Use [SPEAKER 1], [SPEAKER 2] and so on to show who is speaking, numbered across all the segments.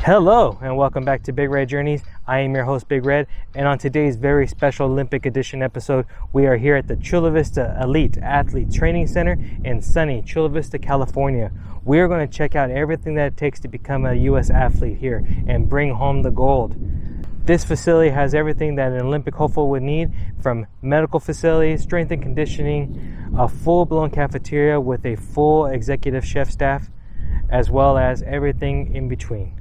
[SPEAKER 1] Hello and welcome back to Big Red Journeys. I am your host Big Red, and on today's very special Olympic edition episode, we are here at the Chula Vista Elite Athlete Training Center in sunny Chula Vista, California. We are going to check out everything that it takes to become a U.S. athlete here and bring home the gold. This facility has everything that an Olympic hopeful would need, from medical facilities, strength and conditioning, a full-blown cafeteria with a full executive chef staff, as well as everything in between.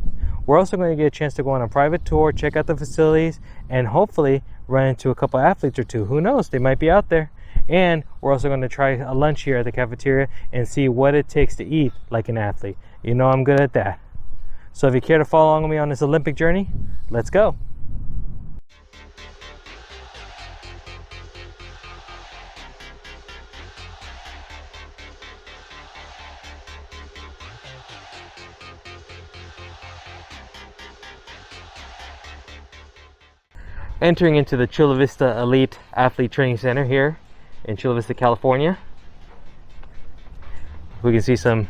[SPEAKER 1] We're also going to get a chance to go on a private tour, check out the facilities, and hopefully run into a couple athletes or two. Who knows? They might be out there. And we're also going to try a lunch here at the cafeteria and see what it takes to eat like an athlete. You know I'm good at that. So if you care to follow along with me on this Olympic journey, let's go. Entering into the Chula Vista Elite Athlete Training Center here in Chula Vista, California. We can see some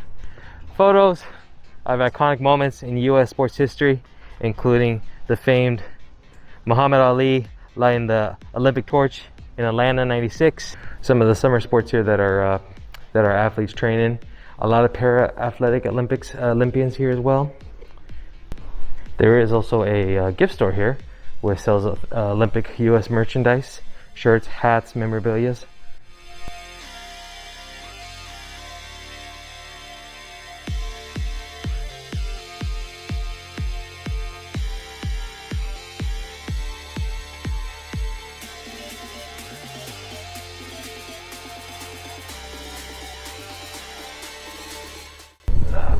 [SPEAKER 1] photos of iconic moments in U.S. sports history, including the famed Muhammad Ali lighting the Olympic torch in Atlanta '96. Some of the summer sports here that our athletes train in. A lot of para-athletic Olympians here as well. There is also a gift store here where it sells Olympic U.S. merchandise, shirts, hats, memorabilia.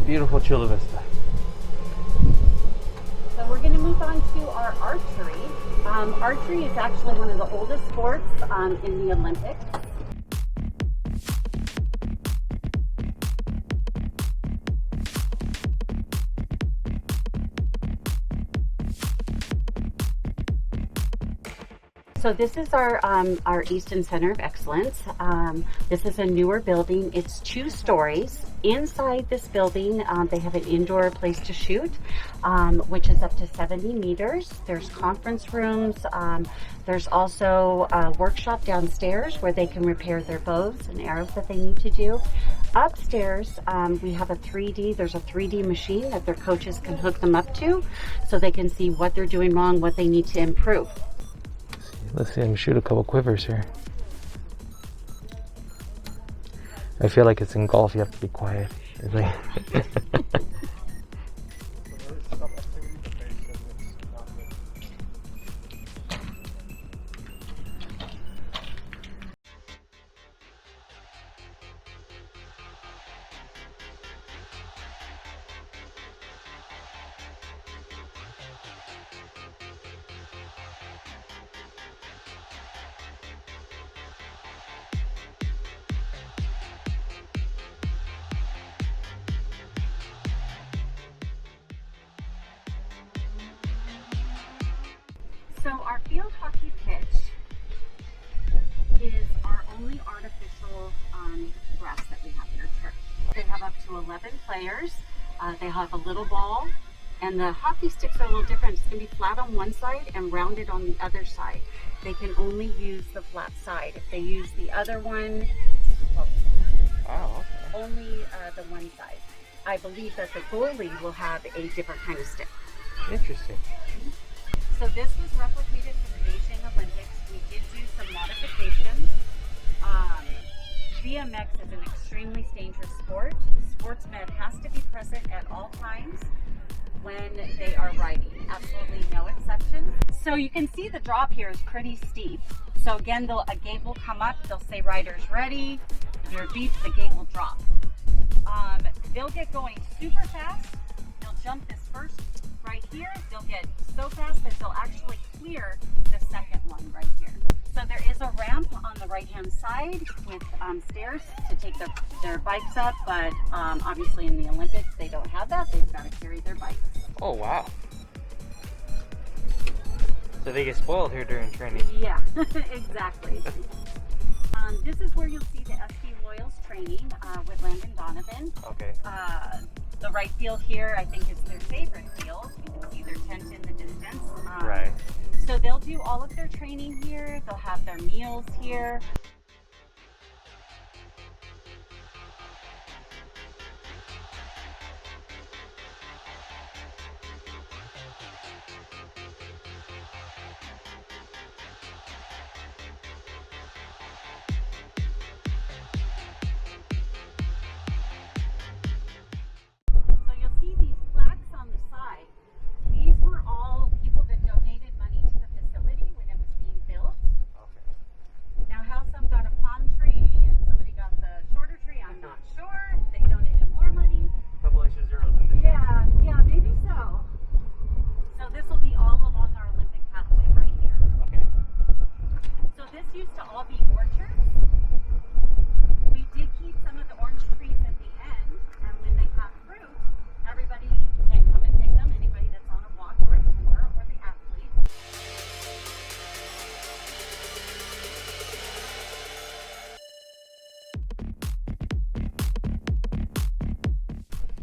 [SPEAKER 1] Beautiful Chula Vista.
[SPEAKER 2] So we're going to move on to our archery. Archery is actually one of the oldest sports in the Olympics. So this is our Easton Center of Excellence. This is a newer building. It's 2 stories. Inside this building, they have an indoor place to shoot, which is up to 70 meters. There's conference rooms. There's also a workshop downstairs where they can repair their bows and arrows that they need to do. Upstairs, we have there's a 3D machine that their coaches can hook them up to so they can see what they're doing wrong, what they need to improve.
[SPEAKER 1] Let's see him shoot a couple quivers here. I feel like it's in golf, you have to be quiet. It's like
[SPEAKER 2] So our field hockey pitch is our only artificial grass that we have in our church. They have up to 11 players. They have a little ball, and the hockey sticks are a little different. It's going to be flat on one side and rounded on the other side. They can only use the flat side. If they use the other one, only the one side. I believe that the goalie will have a different kind of stick.
[SPEAKER 1] interesting.
[SPEAKER 2] So this was replicated for the Beijing Olympics. We did do some modifications. BMX is an extremely dangerous sport. Sportsmen has to be present at all times when they are riding. Absolutely no exceptions. So you can see the drop here is pretty steep. So again, a gate will come up. They'll say riders ready. If you're beep, the gate will drop. They'll get going super fast. They'll jump this first right here. They'll get so fast that they'll actually clear the second one right here. So there is a ramp on the right hand side with stairs to take their bikes up, but obviously in the Olympics they don't have that. They've got to carry their bikes.
[SPEAKER 1] Oh wow. So they get spoiled here during training.
[SPEAKER 2] Yeah, exactly. This is where you'll see the SB Loyals training with Landon Donovan.
[SPEAKER 1] Okay.
[SPEAKER 2] The right field here, I think, is their favorite field. You can see their tent in the distance.
[SPEAKER 1] Right.
[SPEAKER 2] So they'll do all of their training here. They'll have their meals here. So you'll see these plaques on the side. These were all people that donated money to the facility when it was being built.
[SPEAKER 1] Okay.
[SPEAKER 2] Now how some got a palm tree and somebody got the shorter tree, I'm not sure. They donated more money.
[SPEAKER 1] Couple extra zeros in the
[SPEAKER 2] Yeah, maybe so. So this will be all along our Olympic pathway right here.
[SPEAKER 1] Okay.
[SPEAKER 2] So this used to all be orchards. We did keep some of the orange trees at the end, and when they have fruit, everybody can come and pick them, anybody that's on a walk or a tour, or the athletes.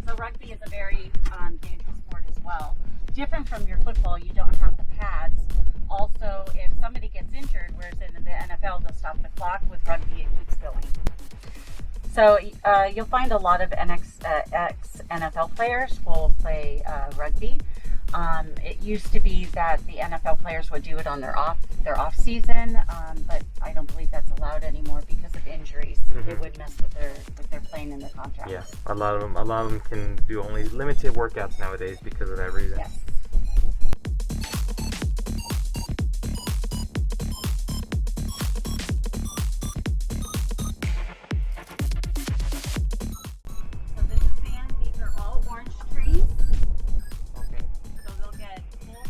[SPEAKER 2] So rugby is a very dangerous sport as well. Different from your football, you don't have the pads. Also, if somebody gets injured, whereas in the NFL, they'll stop the clock, with rugby, it keeps going. So you'll find a lot of ex-NFL players will play rugby. It used to be that the NFL players would do it on their off season, but I don't believe that's allowed anymore because of injuries. It would mess with their playing in their contracts.
[SPEAKER 1] Yeah, a lot of them can do only limited workouts nowadays because of that reason.
[SPEAKER 2] Yes. So this is the end. These are all orange trees.
[SPEAKER 1] Okay.
[SPEAKER 2] So they'll get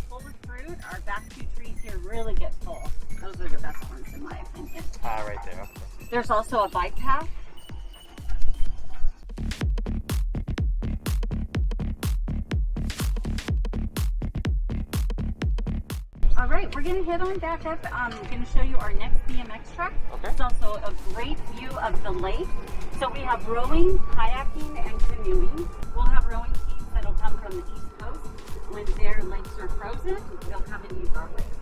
[SPEAKER 2] full of fruit. Our back two trees here really get full. Those are the best ones in my opinion.
[SPEAKER 1] Right there. Okay.
[SPEAKER 2] There's also a bike path. All right, we're gonna head on back up. I'm gonna show you our next BMX track.
[SPEAKER 1] Okay.
[SPEAKER 2] It's also a great view of the lake. So we have rowing, kayaking, and canoeing. We'll have rowing teams that'll come from the East Coast. When their lakes are frozen, they'll come and use our lakes.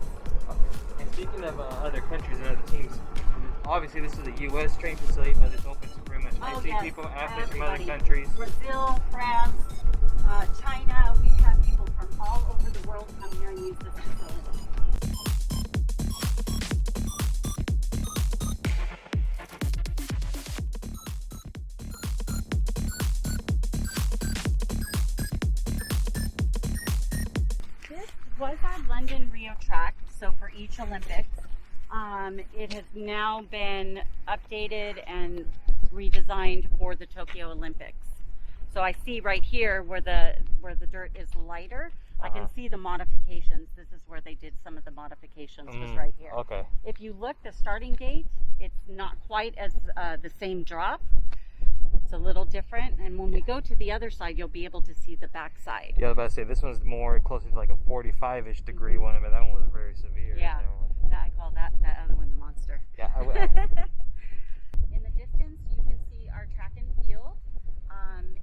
[SPEAKER 1] And speaking of other countries and other teams, obviously this is a U.S. training facility, but it's open to pretty much people, athletes from other countries.
[SPEAKER 2] Brazil, France, China. We've had people from all over the world come here and use this facility. This was our London Rio track, so for each Olympics. It has now been updated and redesigned for the Tokyo Olympics. So I see right here where the dirt is lighter, I can see the modifications. This is where they did some of the modifications, was right here.
[SPEAKER 1] Okay.
[SPEAKER 2] If you look, the starting gate, it's not quite as the same drop. It's a little different, and when we go to the other side, you'll be able to see the back side.
[SPEAKER 1] Yeah, I was about to say, this one's more closer to like a 45-ish degree one, but that one was very severe.
[SPEAKER 2] Yeah, I call that other one the monster.
[SPEAKER 1] Yeah,
[SPEAKER 2] In the distance, you can see our track and field,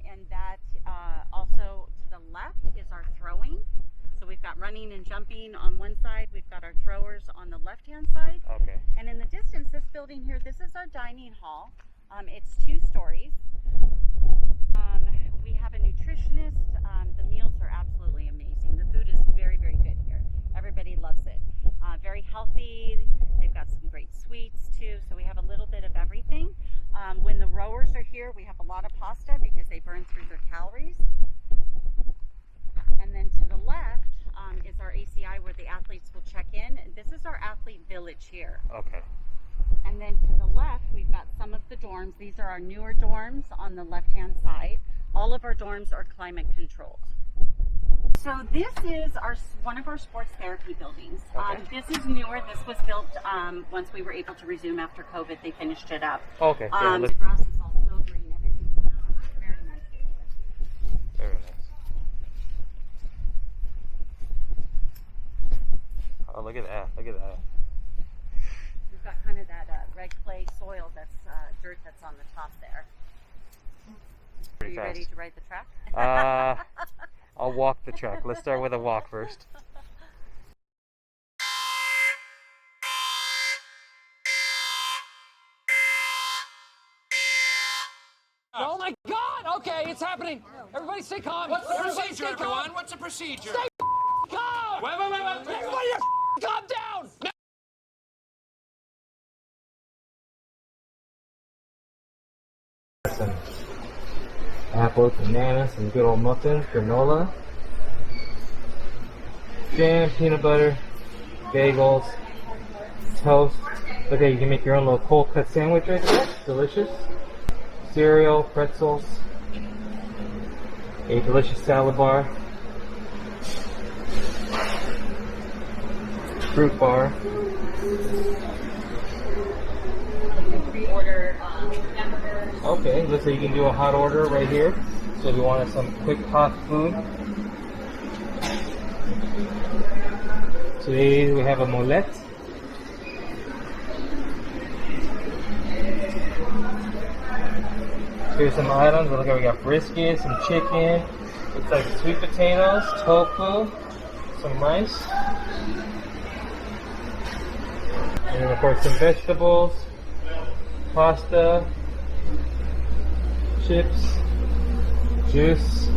[SPEAKER 2] and that also to the left is our throwing. So we've got running and jumping on one side, we've got our throwers on the left-hand side.
[SPEAKER 1] Okay.
[SPEAKER 2] And in the distance, this building here, this is our dining hall. It's 2 stories. We have a nutritionist. The meals are absolutely amazing. The food is very, very good here. Everybody loves it. Very healthy. They've got some great sweets too. So we have a little bit of everything. When the rowers are here, we have a lot of pasta because they burn through their calories. And then to the left is our ACI where the athletes will check in. This is our athlete village here.
[SPEAKER 1] Okay.
[SPEAKER 2] And then to the left, we've got some of the dorms. These are our newer dorms on the left-hand side. All of our dorms are climate controlled. So this is one of our sports therapy buildings.
[SPEAKER 1] Okay.
[SPEAKER 2] This is newer. This was built once we were able to resume after COVID. They finished it up.
[SPEAKER 1] Okay.
[SPEAKER 2] The grass is all so green. Everything's very nice.
[SPEAKER 1] Very nice. Oh, look at that. Look at that.
[SPEAKER 2] We've got kind of that red clay soil that's dirt that's on the top there.
[SPEAKER 1] Pretty fast.
[SPEAKER 2] Ready to ride the track?
[SPEAKER 1] I'll walk the track. Let's start with a walk first.
[SPEAKER 3] Oh my God! Okay, it's happening. Everybody stay calm.
[SPEAKER 4] What's the procedure, everyone? What's the procedure?
[SPEAKER 3] Stay calm.
[SPEAKER 4] Wait.
[SPEAKER 3] Everybody, calm down.
[SPEAKER 1] Some apples, bananas, some good old muffins, granola, jam, peanut butter, bagels, toast. Look at, you can make your own little cold cut sandwich right there. Delicious. Cereal, pretzels, a delicious salad bar, fruit bar.
[SPEAKER 2] Pre-order hamburgers.
[SPEAKER 1] Okay, looks like you can do a hot order right here. So if you wanted some quick hot food. Today we have a molette. Here's some items. Look, we got brisket, some chicken. Looks like sweet potatoes, tofu, some rice, and then of course some vegetables, pasta, chips, juice,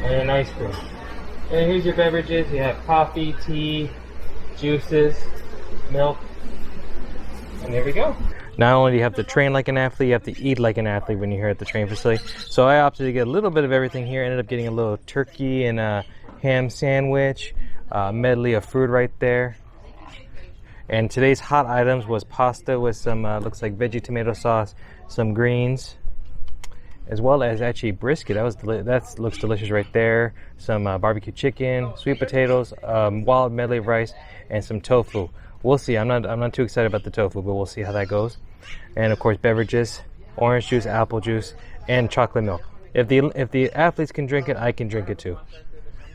[SPEAKER 1] and an ice cream. And here's your beverages. You have coffee, tea, juices, milk, and there we go. Not only do you have to train like an athlete, you have to eat like an athlete when you're here at the training facility. So I opted to get a little bit of everything here. Ended up getting a little turkey and a ham sandwich, medley of food right there. And today's hot items was pasta with some, looks like veggie tomato sauce, some greens, as well as actually brisket. That looks delicious right there. Some barbecue chicken, sweet potatoes, wild medley of rice, and some tofu. We'll see. I'm not too excited about the tofu, but we'll see how that goes. And of course, beverages, orange juice, apple juice, and chocolate milk. If the athletes can drink it, I can drink it too.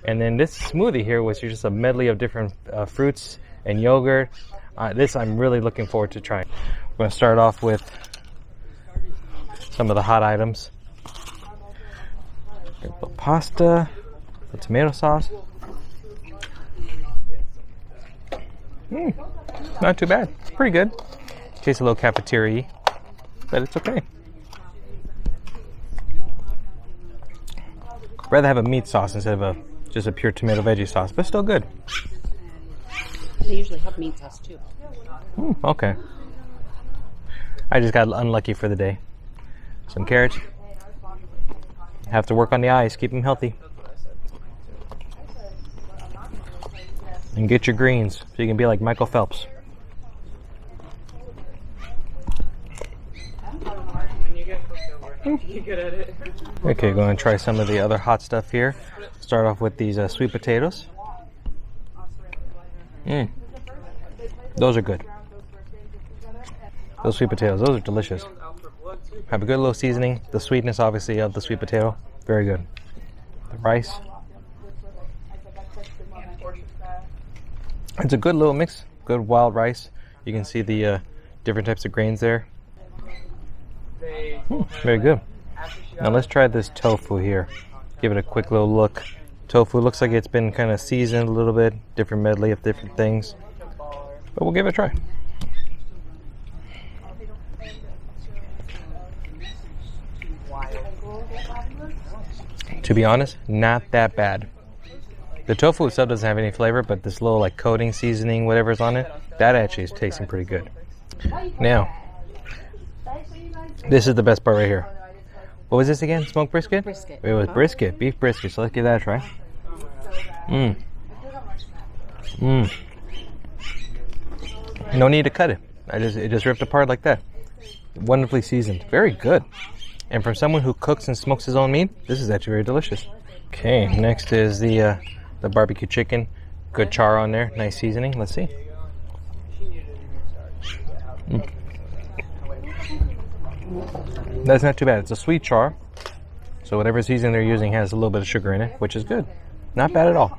[SPEAKER 1] And then this smoothie here, which is just a medley of different fruits and yogurt. This I'm really looking forward to trying. We're going to start off with some of the hot items. The pasta, the tomato sauce. Not too bad. Pretty good. Tastes a little cafeteria, but it's okay. I'd rather have a meat sauce instead of just a pure tomato veggie sauce, but still good.
[SPEAKER 2] They usually have meat sauce too.
[SPEAKER 1] Okay. I just got unlucky for the day. Some carrots. Have to work on the eyes, keep them healthy. And get your greens so you can be like Michael Phelps. Okay, going to try some of the other hot stuff here. Start off with these sweet potatoes. Those are good. Those sweet potatoes, those are delicious. Have a good little seasoning. The sweetness, obviously, of the sweet potato. Very good. The rice. It's a good little mix. Good wild rice. You can see the different types of grains there. Very good. Now let's try this tofu here. Give it a quick little look. Tofu looks like it's been kind of seasoned a little bit. Different medley of different things. But we'll give it a try. To be honest, not that bad. The tofu itself doesn't have any flavor, but this little like coating, seasoning, whatever's on it, that actually is tasting pretty good. Now, this is the best part right here. What was this again? Smoked brisket?
[SPEAKER 2] Brisket.
[SPEAKER 1] It was brisket, beef brisket. So let's give that a try. No need to cut it. It just ripped apart like that. Wonderfully seasoned. Very good. And from someone who cooks and smokes his own meat, this is actually very delicious. Okay, next is the barbecue chicken. Good char on there. Nice seasoning. Let's see. That's not too bad. It's a sweet char. So whatever seasoning they're using has a little bit of sugar in it, which is good. Not bad at all.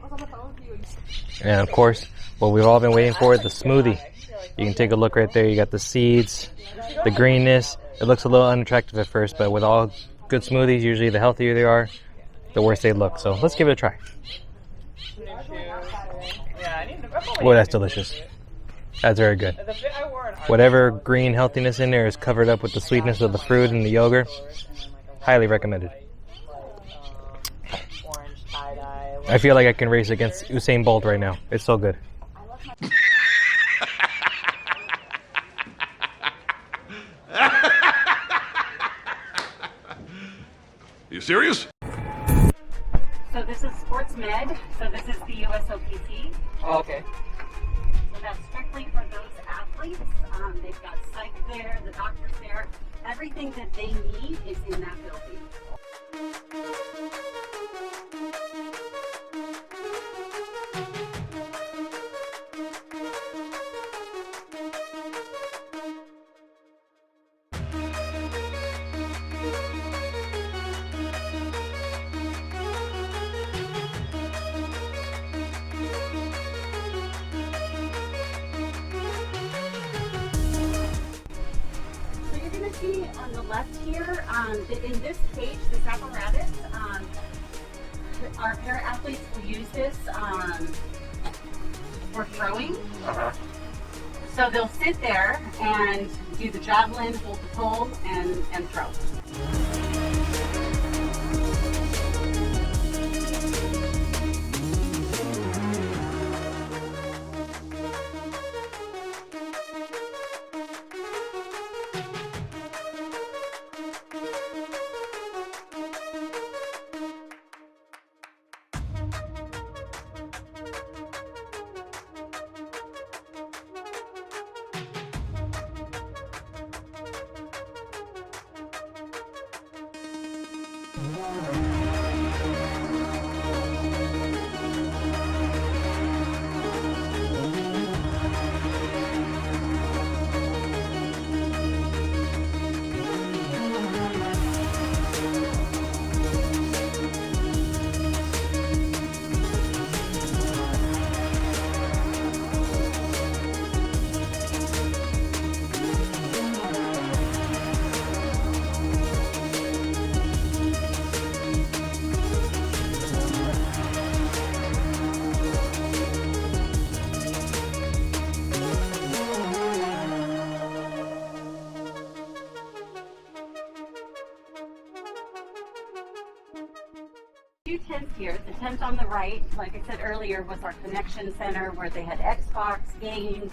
[SPEAKER 1] And of course, what we've all been waiting for, the smoothie. You can take a look right there. You got the seeds, the greenness, It looks a little unattractive at first, but with all good smoothies, usually the healthier they are, the worse they look. So let's give it a try. Oh, that's delicious. That's very good. Whatever green healthiness in there is covered up with the sweetness of the fruit and the yogurt. Highly recommended. I feel like I can race against Usain Bolt right now. It's so good.
[SPEAKER 4] You serious?
[SPEAKER 2] So this is Sports Med. So this is the USOPT.
[SPEAKER 3] Oh, okay.
[SPEAKER 2] So that's strictly for those athletes. They've got psych there, the doctors there. Everything that they need is in that building. On the left here, in this cage, this apparatus, our para-athletes will use this for throwing. So they'll sit there and do the javelin, hold the pole, and throw. Two tents here. The tent on the right, like I said earlier, was our connection center where they had Xbox games.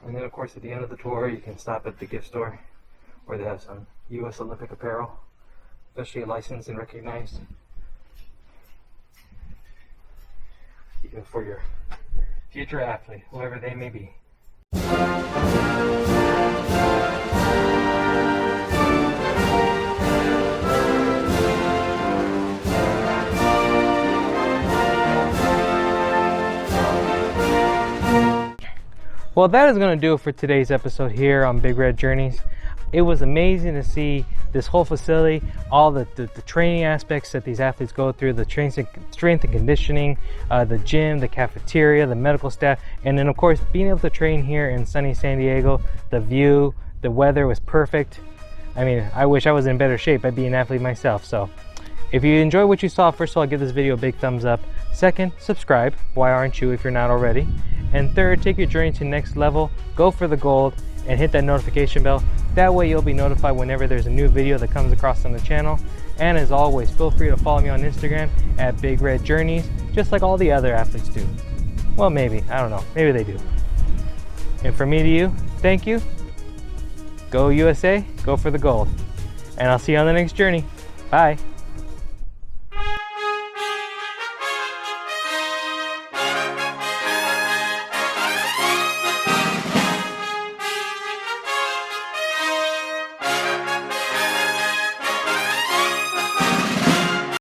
[SPEAKER 1] And then of course at the end of the tour you can stop at the gift store where they have some U.S. Olympic apparel, especially licensed and recognized, even for your future athlete, whoever they may be. Well, that is going to do it for today's episode here on Big Red Journeys. It was amazing to see this whole facility, all the training aspects that these athletes go through, the strength and conditioning, the gym, the cafeteria, the medical staff, and then of course being able to train here in sunny San Diego. The view, the weather was perfect. I mean, I wish I was in better shape. I'd be an athlete myself. So if you enjoy what you saw, first of all, give this video a big thumbs up. Second, subscribe. Why aren't you if you're not already? And third, take your journey to the next level, go for the gold, and hit that notification bell. That way you'll be notified whenever there's a new video that comes across on the channel. And as always, feel free to follow me on Instagram at Big Red Journeys, just like all the other athletes do. Well, maybe, I don't know, maybe they do. And from me to you, thank you. Go USA, go for the gold. And I'll see you on the next journey. Bye.